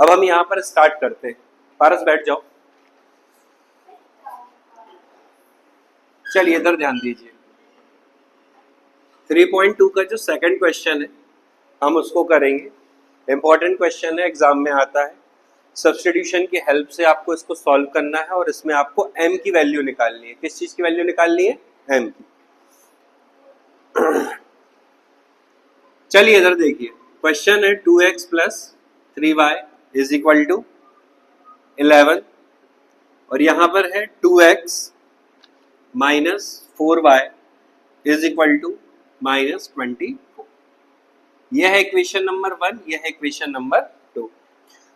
अब हम यहाँ पर स्टार्ट करते हैं। पारस बैठ जाओ, चलिए इधर ध्यान दीजिए। 3.2 का जो सेकंड क्वेश्चन है हम उसको करेंगे। इंपॉर्टेंट क्वेश्चन है, एग्जाम में आता है। सब्स्टिट्यूशन की हेल्प से आपको इसको सॉल्व करना है और इसमें आपको m की वैल्यू निकालनी है। किस चीज की वैल्यू निकालनी है? m की। चलिए इधर देखिए, क्वेश्चन है 2x plus 3y is equal to 11 और यहां पर है 2x minus 4y is equal to minus 24। यह है इक्वेशन नंबर 1, यह है इक्वेशन नंबर 2।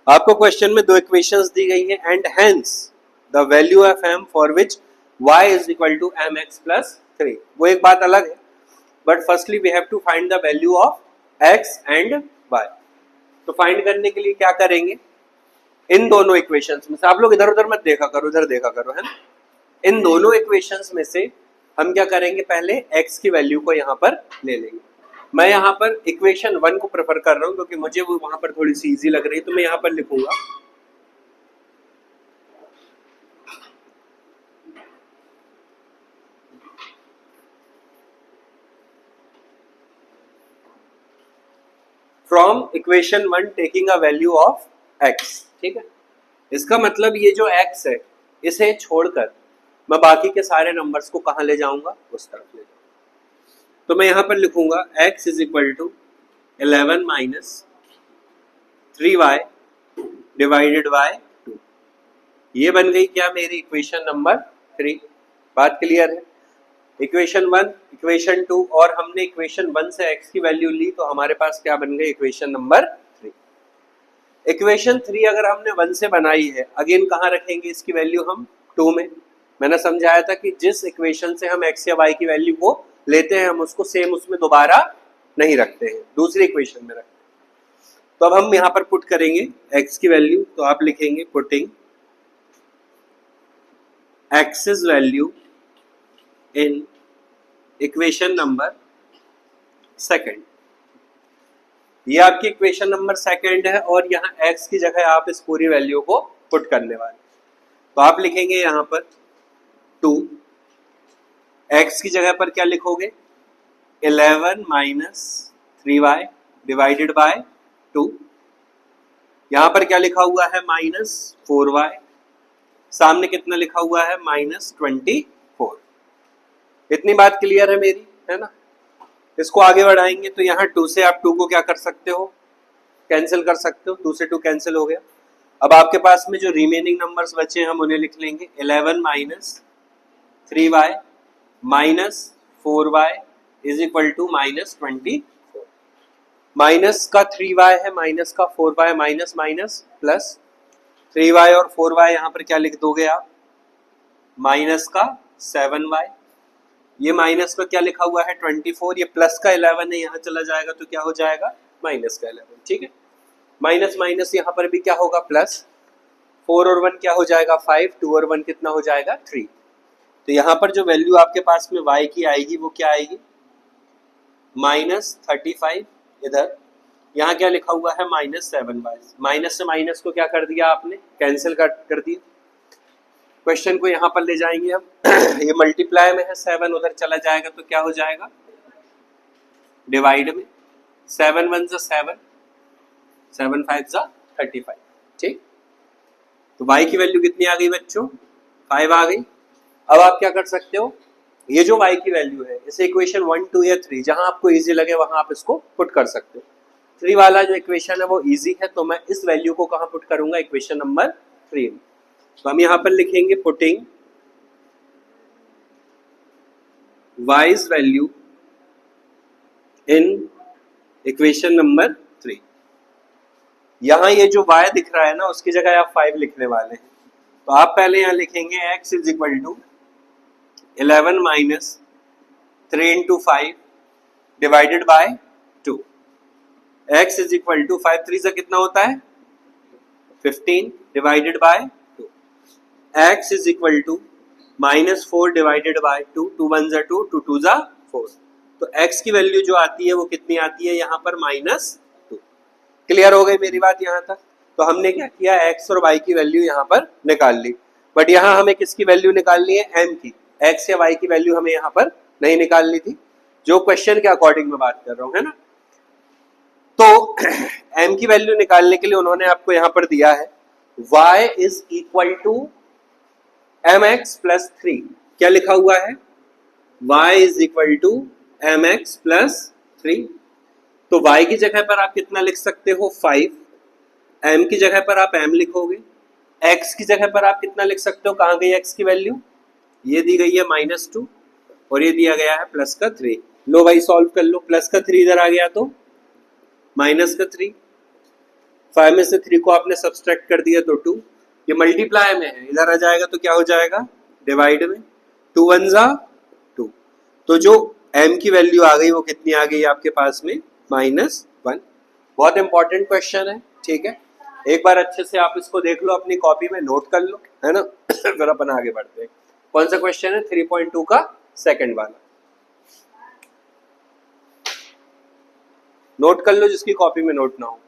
आपको क्वेश्चन में दो इक्वेशंस दी गई है and hence the value of m for which y is equal to mx plus 3। वो एक बात अलग है, but firstly we have to find the value of x and y। तो फाइंड करने के लिए क्या करेंगे, इन दोनों इक्वेशंस में से, आप लोग इधर उधर मत देखा करो, इधर देखा करो, है ना। इन दोनों इक्वेशंस में से हम क्या करेंगे, पहले x की वैल्यू को यहाँ पर ले लेंगे। मैं यहाँ पर इक्वेशन 1 को प्रेफर कर रहा हूँ क्योंकि मुझे वो वहां पर थोड़ी सी इजी लग रही है, तो मैं यहाँ पर लिखूंगा from equation 1 taking a value of x। ठीक है, इसका मतलब ये जो x है इसे छोड़कर मैं बाकी के सारे नंबर्स को कहाँ ले जाऊंगा, उस तरफ ले जाऊंगा। तो मैं यहाँ पर लिखूंगा x is equal to 11 minus 3y divided by 2। ये बन गई क्या मेरी इक्वेशन नंबर 3। बात क्लियर है। इक्वेशन 1, इक्वेशन 2 और हमने इक्वेशन 1 से x की वैल्यू ली तो हमारे पास क्या बन गई, इक्वेशन नंबर 3। इक्वेशन 3 अगर हमने 1 से बनाई है, अगेन कहाँ रखेंगे इसकी वैल्यू हम, 2 में। मैंने समझाया था कि जिस इक्वेशन से हम x या y की वैल्यू को लेते हैं हम उसको सेम उसमें दोबारा नहीं रखते हैं, दूसरी इक्वेशन में रखते हैं। तो अब हम यहाँ पर पुट करेंगे x की वैल्यू, तो आप लिखेंगे putting x's value in equation number second. ये आपकी इक्वेशन नंबर सेकंड है और यहाँ x की जगह आप इस पूरी वैल्यू को पुट करने वाले। तो आप लिखेंगे यहाँ पर 2, x की जगह पर क्या लिखोगे, 11 माइनस 3y डिवाइडेड बाय 2। यहाँ पर क्या लिखा हुआ है, माइनस 4y, सामने कितना लिखा हुआ है, माइनस 24। इतनी बात क्लियर है मेरी, है ना। इसको आगे बढ़ाएंगे तो यहाँ 2 से आप 2 को क्या कर सकते हो, कैंसिल कर सकते हो, 2 से 2 कैंसिल हो गया। अब आपके पास में जो रिमेनिंग नंबर्स बचे हम उन्हें लिख लेंगे, 11 minus 3y minus 4y is equal to minus 24। Minus का 3y है, माइनस का 4y, minus minus plus, 3y और 4y यहाँ पर क्या लिख दोगे आप, माइनस का 7y, ये माइनस का क्या लिखा हुआ है 24, ये प्लस का 11 है, यहाँ चला जाएगा तो क्या हो जाएगा, माइनस का 11। ठीक है, माइनस माइनस यहाँ पर भी क्या होगा, प्लस, 4 और 1 क्या हो जाएगा 5, 2 और 1 कितना हो जाएगा 3। तो यहाँ पर जो वैल्यू आपके पास में y की आएगी वो क्या आएगी, माइनस 35। इधर यहाँ क्या लिखा हुआ है, माइनस 7y। माइनस से माइनस को क्या कर दिया आपने, कैंसिल कर दिया। क्वेश्चन को यहाँ पर ले जाएंगे हम ये मल्टीप्लाई में है 7, उधर चला जाएगा तो क्या हो जाएगा, डिवाइड में, 7 1 जा 7, 7 5 जा 35। ठीक, तो y की वैल्यू कितनी आ गई बच्चों, 5 आ गई। अब आप क्या कर सकते हो, ये जो y की वैल्यू है इसे इक्वेशन 1 2 या 3 जहां आपको इजी लगे वहां आप इसको पुट कर सकते हो। 3 वाला जो इक्वेशन है वो इजी है, तो मैं इस वैल्यू को कहां पुट करूंगा, इक्वेशन नंबर 3 में। तो हम यहां पर लिखेंगे putting y's value in equation number 3। यहां ये जो y दिख रहा है ना उसकी जगह आप 5 लिखने वाले हैं। तो आप पहले यहां लिखेंगे x is equal to 11 minus 3 into 5 divided by 2। x is equal to 5 3 से कितना होता है 15 divided by 2। x is equal to minus 4 divided by 2, 2 1 जा 2, 2 2 जा 4। तो x की वैल्यू जो आती है वो कितनी आती है यहाँ पर, -2। क्लियर हो गई मेरी बात यहाँ तक। तो हमने क्या किया, x और y की वैल्यू यहाँ पर निकाल ली। बट यहाँ हमें किसकी वैल्यू निकालनी है, m की। x या y की वैल्यू हमें यहाँ पर नहीं निकालनी थी, जो क्वेश्चन के अकॉर्डिंग मैं बात कर रहा हूँ, है ना। तो m की वैल्यू निकालने के लिए उन्होंने आपको यहाँ पर दिया है y is equal to mx plus 3। क्या लिखा हुआ है, y is equal to mx plus 3। तो y की जगह पर आप कितना लिख सकते हो, 5। m की जगह पर आप m लिखोगे, x की जगह पर आप कितना लिख सकते हो, कहाँ गई x की वैल्यू, ये दी गई है -2 और ये दिया गया है प्लस का 3। लो भाई सॉल्व कर लो, प्लस का 3 इधर आ गया तो माइनस का 3, 5 में से 3 को आपने सब्सट्रैक्ट कर दिया तो 2, ये मल्टीप्लाई में है, इधर आ जाएगा तो क्या हो जाएगा, डिवाइड में, 2 1 जा 2। तो जो m की वैल्यू आ गई वो कितनी आ गई आपके पास में, -1। बहुत इंपॉर्टेंट क्वेश्चन है, ठीक है। एक बार अच्छे से आप इसको देख लो, अपनी कॉपी में नोट कर लो, है ना। फिर अपन आगे बढ़ते हैं। कौन सा क्वेश्चन है, 3.2 का सेकंड वाला, नोट कर लो जिसकी कॉपी में नोट ना हो।